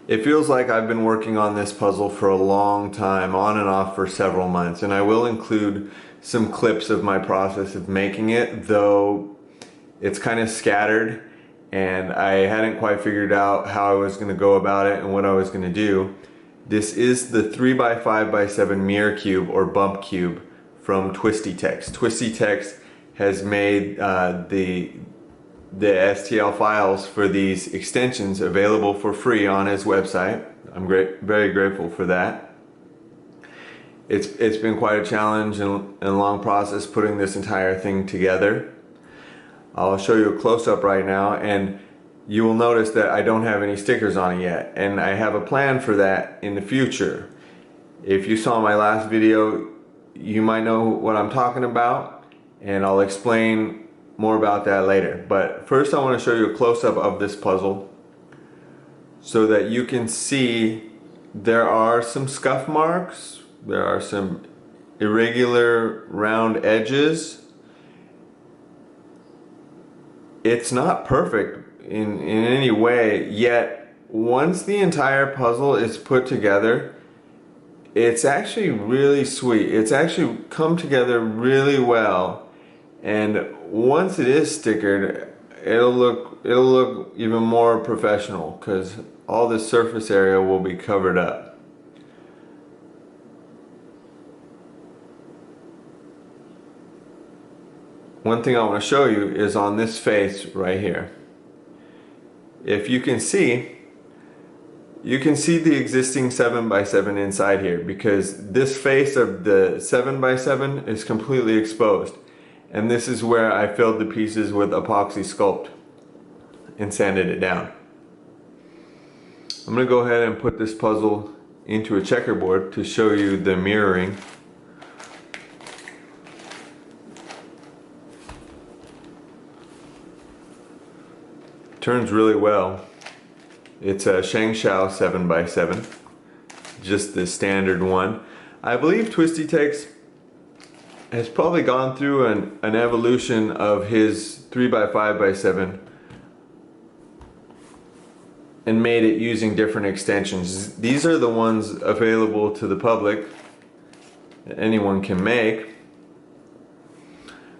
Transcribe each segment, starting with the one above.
It feels like I've been working on this puzzle for a long time, on and off for several months, and I will include some clips of my process of making it, though it's kind of scattered and I hadn't quite figured out how I was going to go about it and what I was going to do. This is the 3x5x7 mirror cube or bump cube from Twisty Tex. Twisty Tex has made the STL files for these extensions available for free on his website. I'm very grateful for that. It's been quite a challenge and long process putting this entire thing together. I'll show you a close-up right now, and you will notice that I don't have any stickers on it yet, and I have a plan for that in the future. If you saw my last video, you might know what I'm talking about, and I'll explain more about that later. But first I want to show you a close-up of this puzzle so that you can see there are some scuff marks, there are some irregular round edges. It's not perfect in any way, yet once the entire puzzle is put together, it's actually really sweet. It's actually come together really well. And once it is stickered, it'll look even more professional because all the surface area will be covered up. One thing I want to show you is on this face right here. If you can see the existing 7x7 inside here, because this face of the 7x7 is completely exposed. And this is where I filled the pieces with epoxy sculpt and sanded it down. I'm going to go ahead and put this puzzle into a checkerboard to show you the mirroring. Turns really well. It's a Shangshao 7x7, just the standard one. I believe Twisty Tex has probably gone through an evolution of his 3x5x7 and made it using different extensions. These are the ones available to the public that anyone can make.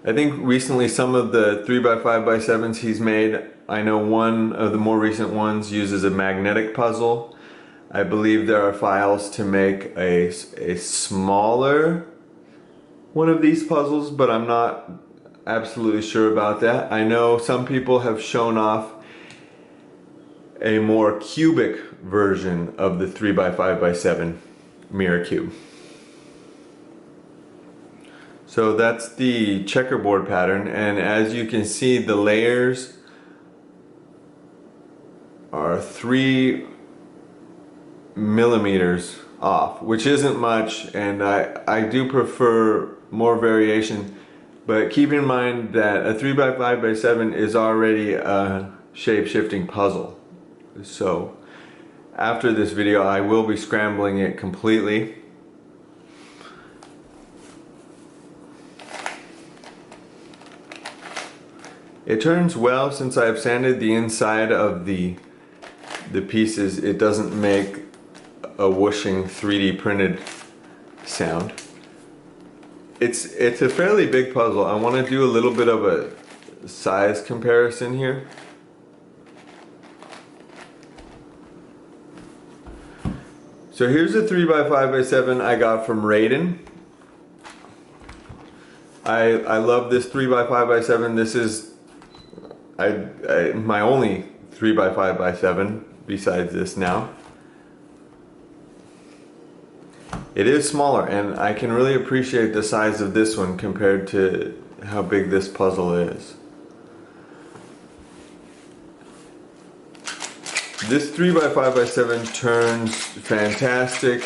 I think recently some of the 3x5x7s he's made, I know one of the more recent ones uses a magnetic puzzle. I believe there are files to make a smaller one of these puzzles, but I'm not absolutely sure about that. I know some people have shown off a more cubic version of the 3x5x7 mirror cube. So that's the checkerboard pattern, and as you can see, the layers are 3 millimeters off, which isn't much, and I do prefer more variation, but keep in mind that a 3x5x7 is already a shape-shifting puzzle. So after this video I will be scrambling it completely. It turns well since I've sanded the inside of the pieces. It doesn't make a whooshing 3D printed sound. It's a fairly big puzzle. I want to do a little bit of a size comparison here. So here's a 3x5x7 I got from Raiden. I love this 3x5x7. This is my only 3x5x7 besides this now. It is smaller, and I can really appreciate the size of this one compared to how big this puzzle is. This 3x5x7 turns fantastic,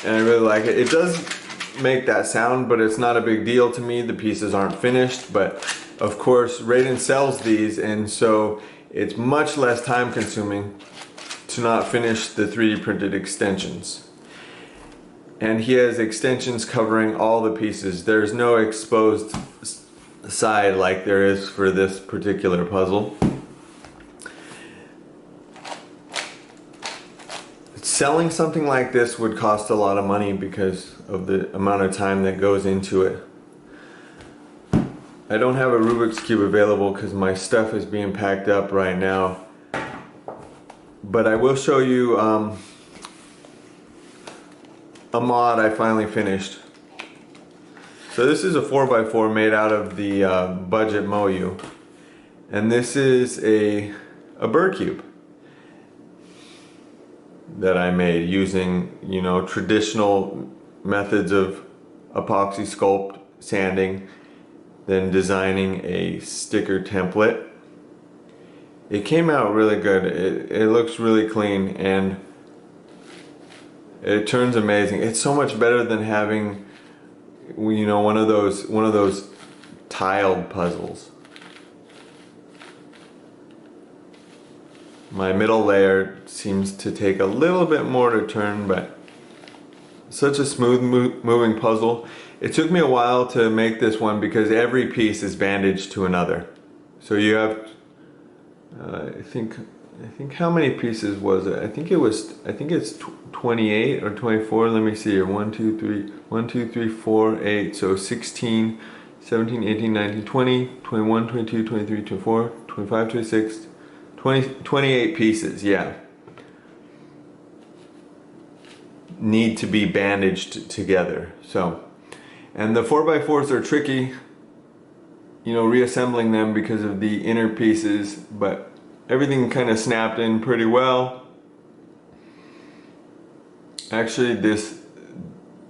and I really like it. It does make that sound, but it's not a big deal to me. The pieces aren't finished, but of course Raiden sells these, and so it's much less time consuming to not finish the 3D printed extensions. And he has extensions covering all the pieces. There's no exposed side like there is for this particular puzzle. Selling something like this would cost a lot of money because of the amount of time that goes into it. I don't have a Rubik's Cube available because my stuff is being packed up right now. But I will show you a mod I finally finished. So this is a 4x4 made out of the budget Moyu. And this is a bird cube that I made using, you know, traditional methods of epoxy sculpt, sanding, then designing a sticker template. It came out really good. It looks really clean and it turns amazing. It's so much better than having, you know, one of those tiled puzzles. My middle layer seems to take a little bit more to turn, but such a smooth moving puzzle. It took me a while to make this one because every piece is bandaged to another. So you have, I think how many pieces was it? I think it's 28 or 24. Let me see here. 1, 2, 3, 4, 8. So 16, 17, 18, 19, 20, 21, 22, 23, 24, 25, 26. 28 pieces, yeah, need to be bandaged together. So, and the 4x4s are tricky, you know, reassembling them because of the inner pieces, but everything kind of snapped in pretty well. Actually, this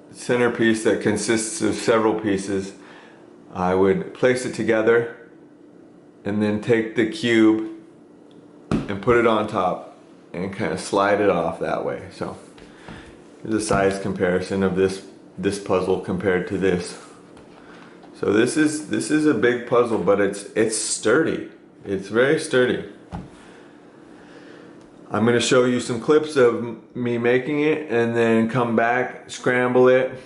centerpiece that consists of several pieces, I would place it together and then take the cube and put it on top and kind of slide it off that way. So here's a size comparison of this puzzle compared to this. So this is a big puzzle, but it's sturdy. It's very sturdy. I'm going to show you some clips of me making it and then come back, scramble it,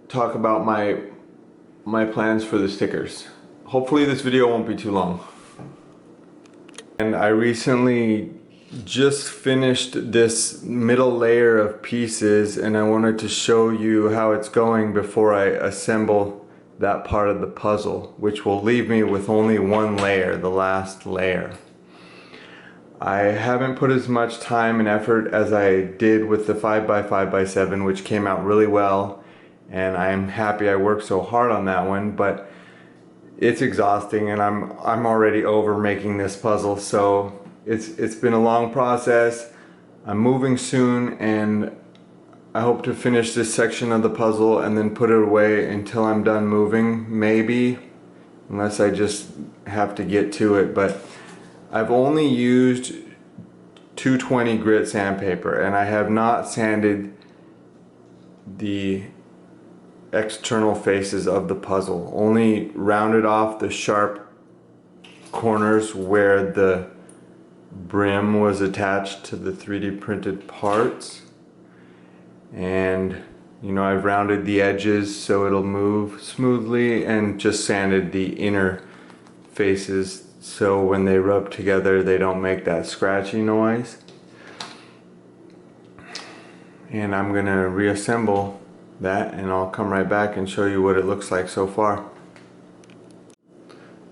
talk about my plans for the stickers. Hopefully this video won't be too long. And I recently just finished this middle layer of pieces and I wanted to show you how it's going before I assemble that part of the puzzle, which will leave me with only one layer, the last layer. I haven't put as much time and effort as I did with the 5x5x7, which came out really well, and I'm happy I worked so hard on that one, but it's exhausting and I'm already over making this puzzle, so it's been a long process. I'm moving soon and I hope to finish this section of the puzzle and then put it away until I'm done moving, maybe, unless I just have to get to it. But I've only used 220 grit sandpaper and I have not sanded the external faces of the puzzle, only rounded off the sharp corners where the brim was attached to the 3D printed parts, and you know, I've rounded the edges so it'll move smoothly and just sanded the inner faces so when they rub together they don't make that scratchy noise. And I'm gonna reassemble that and I'll come right back and show you what it looks like so far.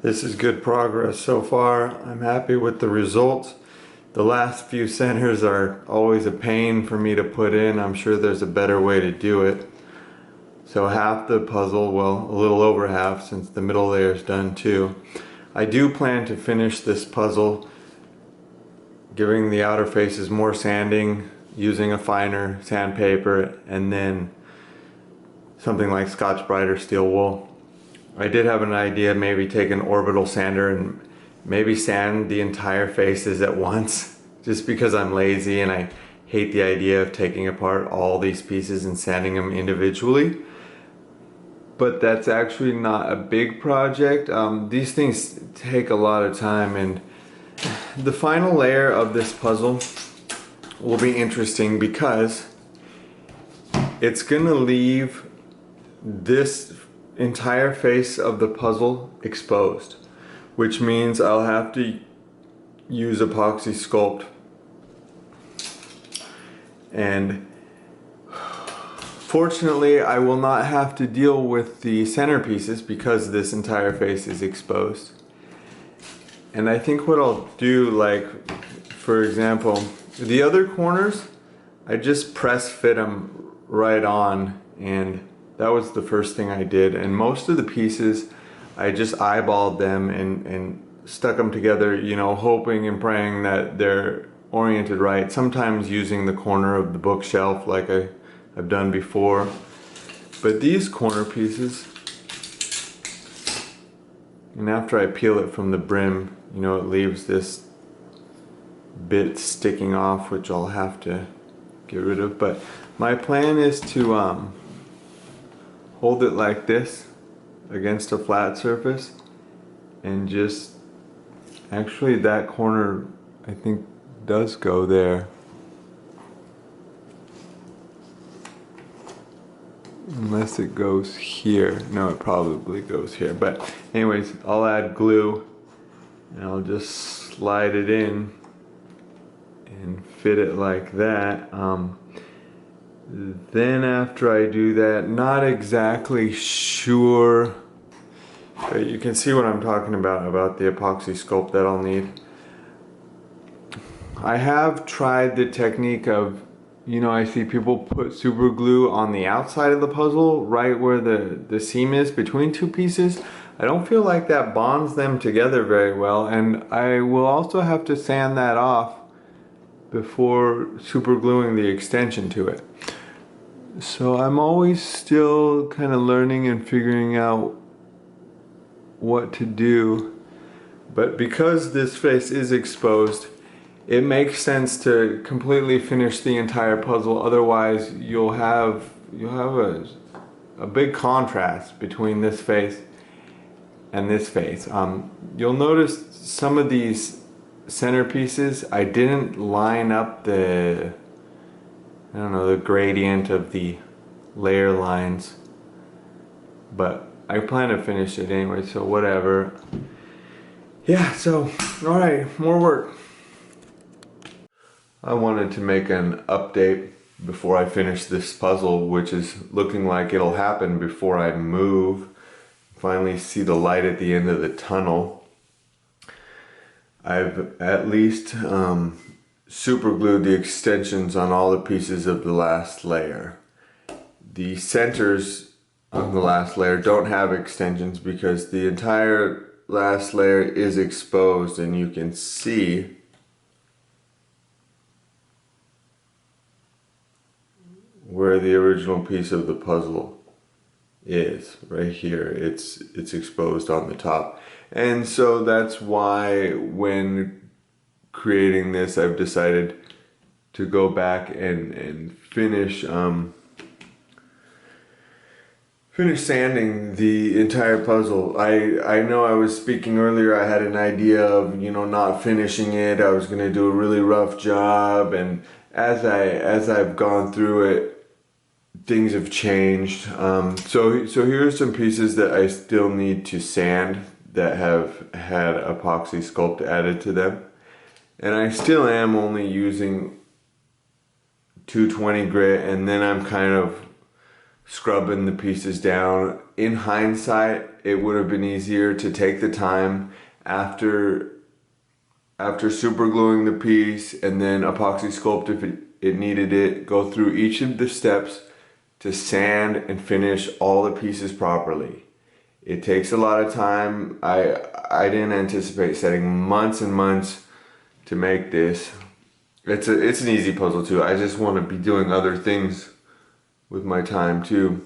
This is good progress so far. I'm happy with the results. The last few centers are always a pain for me to put in. I'm sure there's a better way to do it. So half the puzzle, well, a little over half since the middle layer is done too. I do plan to finish this puzzle giving the outer faces more sanding, using a finer sandpaper, and then something like Scotch-Brite or steel wool. I did have an idea, maybe take an orbital sander and maybe sand the entire faces at once, just because I'm lazy and I hate the idea of taking apart all these pieces and sanding them individually. But that's actually not a big project. These things take a lot of time, and the final layer of this puzzle will be interesting because it's gonna leave this entire face of the puzzle exposed, which means I'll have to use epoxy sculpt And fortunately, I will not have to deal with the centerpieces because this entire face is exposed. And I think what I'll do, like, for example, the other corners, I just press fit them right on, and that was the first thing I did. And most of the pieces, I just eyeballed them and stuck them together, you know, hoping and praying that they're oriented right. Sometimes using the corner of the bookshelf like I've done before. But these corner pieces, and after I peel it from the brim, you know, it leaves this bit sticking off, which I'll have to get rid of. But my plan is to hold it like this against a flat surface, and just, actually that corner I think does go there. Unless it goes here. No, it probably goes here. But anyways, I'll add glue and I'll just slide it in and fit it like that. Then after I do that, not exactly sure, but you can see what I'm talking about the epoxy sculpt that I'll need. I have tried the technique of, you know, I see people put super glue on the outside of the puzzle, right where the seam is between two pieces. I don't feel like that bonds them together very well, and I will also have to sand that off before super gluing the extension to it. So I'm always still kind of learning and figuring out what to do. But because this face is exposed, it makes sense to completely finish the entire puzzle. Otherwise, you'll have a big contrast between this face and this face. You'll notice some of these centerpieces, I didn't line up the, I don't know, the gradient of the layer lines, but I plan to finish it anyway, so whatever. Yeah, so, alright, more work. I wanted to make an update before I finish this puzzle, which is looking like it'll happen before I move. Finally see the light at the end of the tunnel. I've at least super glued the extensions on all the pieces of the last layer. The centers of the last layer don't have extensions because the entire last layer is exposed, and you can see where the original piece of the puzzle is. Right here, it's exposed on the top. And so that's why when creating this, I've decided to go back and finish sanding the entire puzzle. I know I was speaking earlier, I had an idea of, you know, not finishing it. I was gonna do a really rough job, and as I've gone through it, things have changed. So here are some pieces that I still need to sand that have had epoxy sculpt added to them. And I still am only using 220 grit, and then I'm kind of scrubbing the pieces down. In hindsight, it would have been easier to take the time after super gluing the piece and then epoxy sculpt if it needed it, go through each of the steps to sand and finish all the pieces properly. It takes a lot of time. I didn't anticipate setting months and months to make this. It's an easy puzzle too. I just want to be doing other things with my time too.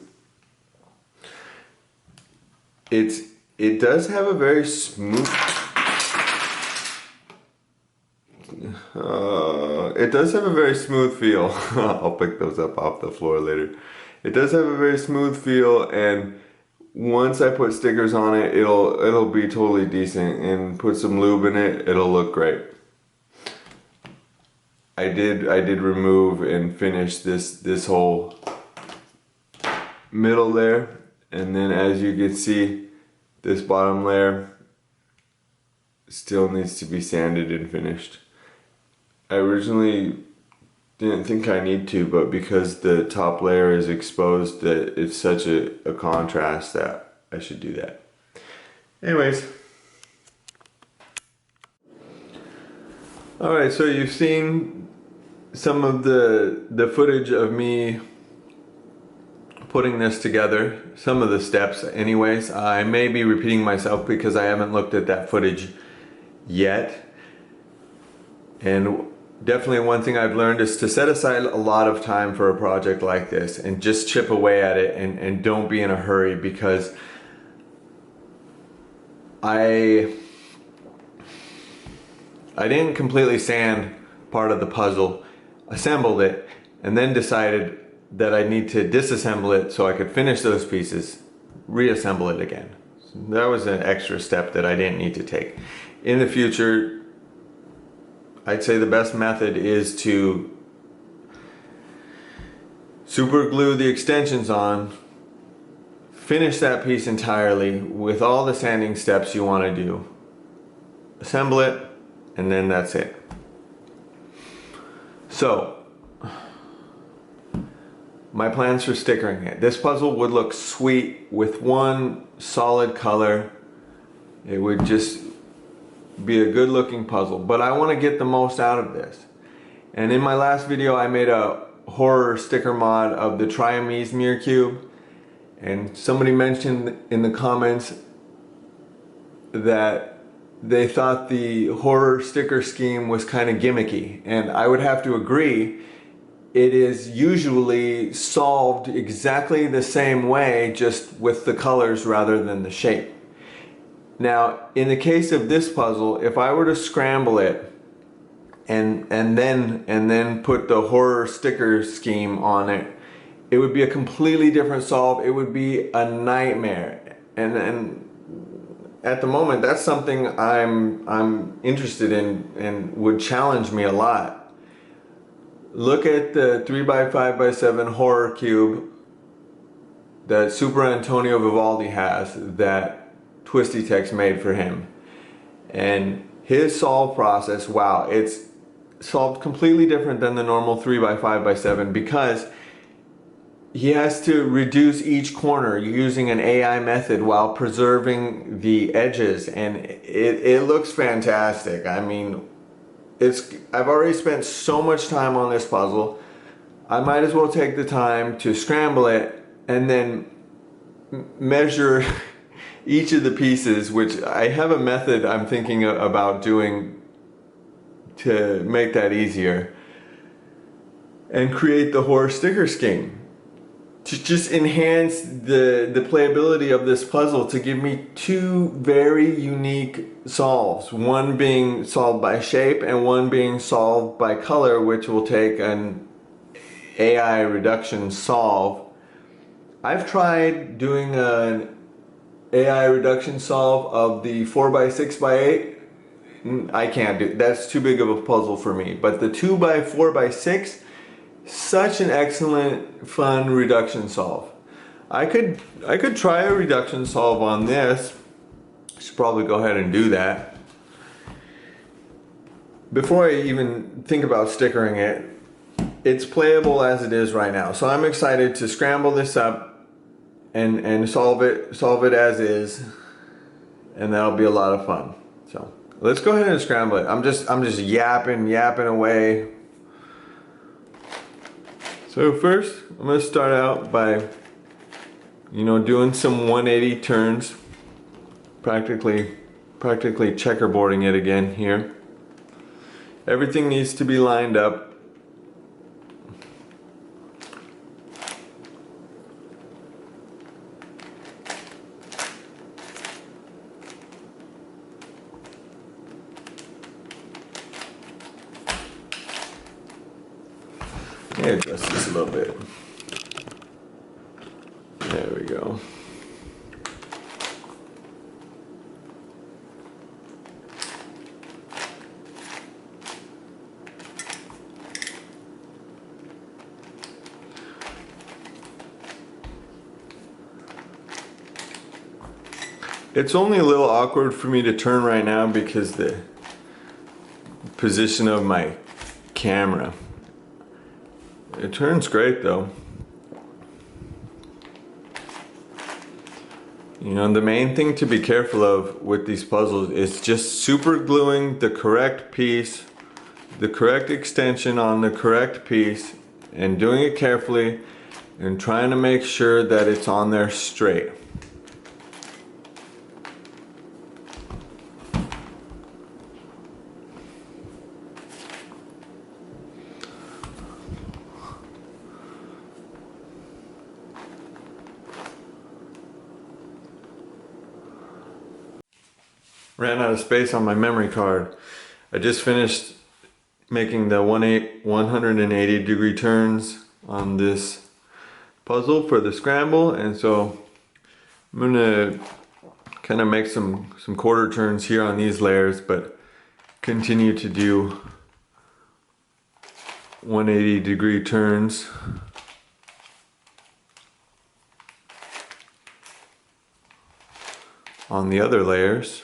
It does have a very smooth feel. I'll pick those up off the floor later. It does have a very smooth feel, and once I put stickers on it, it'll be totally decent, and put some lube in it, it'll look great. I did remove and finish this whole middle layer, and then as you can see, this bottom layer still needs to be sanded and finished. I originally Didn't think I need to, but because the top layer is exposed, that it's such a contrast that I should do that. Anyways. Alright, so you've seen some of the footage of me putting this together, some of the steps anyways. I may be repeating myself because I haven't looked at that footage yet. And definitely one thing I've learned is to set aside a lot of time for a project like this and just chip away at it and don't be in a hurry, because I didn't completely sand part of the puzzle, assembled it, and then decided that I need to disassemble it so I could finish those pieces, reassemble it again. So that was an extra step that I didn't need to take. In the future, I'd say the best method is to super glue the extensions on, finish that piece entirely with all the sanding steps you want to do, assemble it, and then that's it. So, my plans for stickering it. This puzzle would look sweet with one solid color. It would just be a good looking puzzle, but I want to get the most out of this. And in my last video I made a horror sticker mod of the Triamese mirror cube, and somebody mentioned in the comments that they thought the horror sticker scheme was kind of gimmicky, and I would have to agree. It is usually solved exactly the same way, just with the colors rather than the shape. Now, in the case of this puzzle, if I were to scramble it and then put the horror sticker scheme on it, it would be a completely different solve. It would be a nightmare. And at the moment, that's something I'm interested in and would challenge me a lot. Look at the 3x5x7 horror cube that Super Antonio Vivaldi has, that Twisty Tex made for him, and his solve process, wow, it's solved completely different than the normal 3x5x7 because he has to reduce each corner using an AI method while preserving the edges, and it looks fantastic. I mean, I've already spent so much time on this puzzle. I might as well take the time to scramble it and then measure each of the pieces, which I have a method I'm thinking about doing to make that easier, and create the horror sticker scheme to just enhance the playability of this puzzle, to give me two very unique solves, one being solved by shape and one being solved by color, which will take an AI reduction solve. I've tried doing an AI reduction solve of the 4x6x8. I can't do, that's too big of a puzzle for me. But the 2x4x6, such an excellent, fun reduction solve. I could try a reduction solve on this. I should probably go ahead and do that. Before I even think about stickering it, it's playable as it is right now. So I'm excited to scramble this up and solve it as is, and that'll be a lot of fun. So let's go ahead and scramble it. I'm just yapping away. So first, I'm gonna start out by, doing some 180 turns, practically checkerboarding it again here. Everything needs to be lined up. Adjust this a little bit. There we go. It's only a little awkward for me to turn right now because the position of my camera. It turns great though. You know, the main thing to be careful of with these puzzles is just super gluing the correct piece, the correct extension on the correct piece, and doing it carefully and trying to make sure that it's on there straight. Ran out of space on my memory card. I just finished making the 180 degree turns on this puzzle for the scramble, and so I'm gonna kind of make some quarter turns here on these layers, but continue to do 180 degree turns on the other layers.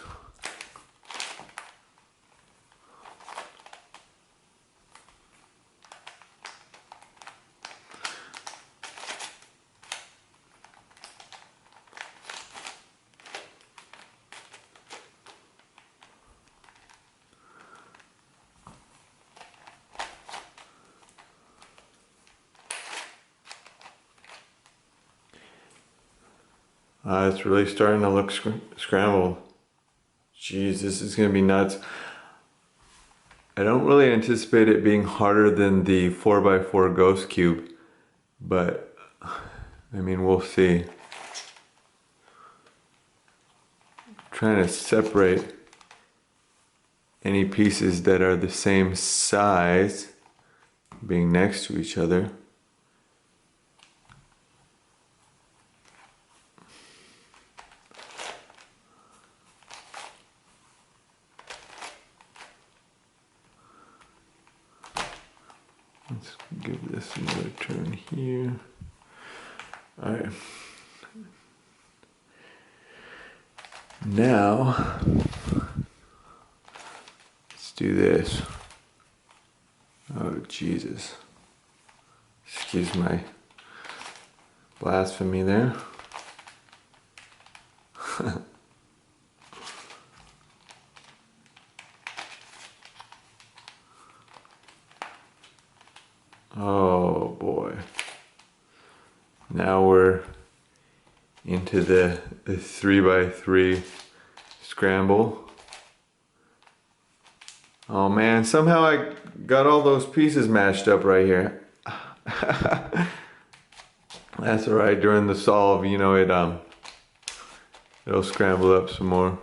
It's really starting to look scrambled. Jeez, this is gonna be nuts. I don't really anticipate it being harder than the 4x4 ghost cube, but I mean, we'll see. Trying to separate any pieces that are the same size being next to each other. Let's give this another turn here. All right. Now, let's do this. Oh, Jesus. Excuse my blasphemy there. Oh boy. Now we're into the 3x3 scramble. Oh man, somehow I got all those pieces mashed up right here. That's alright, during the solve, you know, it'll scramble up some more.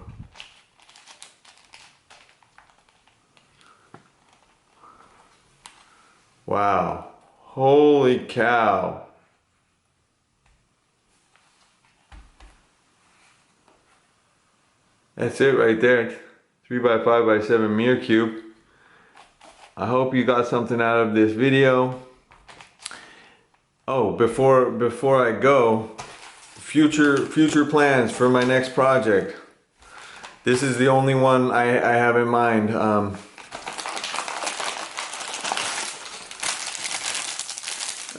Wow, holy cow. That's it right there. 3x5x7 mirror cube. I hope you got something out of this video. Oh, before I go, future plans for my next project. This is the only one I have in mind.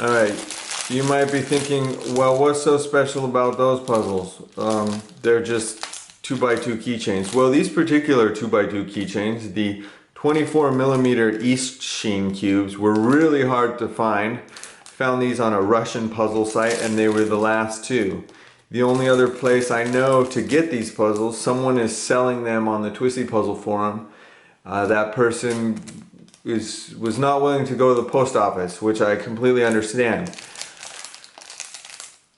Alright, you might be thinking, well, what's so special about those puzzles? They're just 2x2 keychains. Well, these particular 2x2 keychains, the 24mm East Sheen cubes, were really hard to find. Found these on a Russian puzzle site and they were the last two. The only other place I know to get these puzzles, someone is selling them on the Twisty Puzzle forum. That person was not willing to go to the post office, which I completely understand.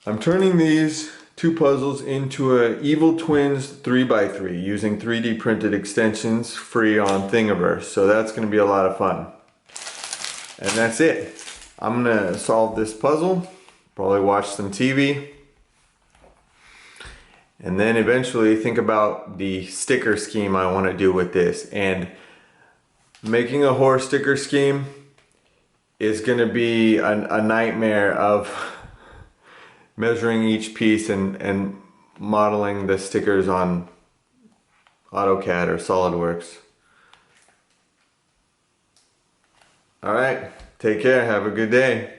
I'm turning these two puzzles into a Evil Twins 3x3 using 3D printed extensions free on Thingiverse. So that's going to be a lot of fun. And that's it. I'm going to solve this puzzle, probably watch some TV, and then eventually think about the sticker scheme I want to do with this. And making a horror sticker scheme is going to be a nightmare of measuring each piece and modeling the stickers on AutoCAD or SolidWorks. Alright, take care, have a good day.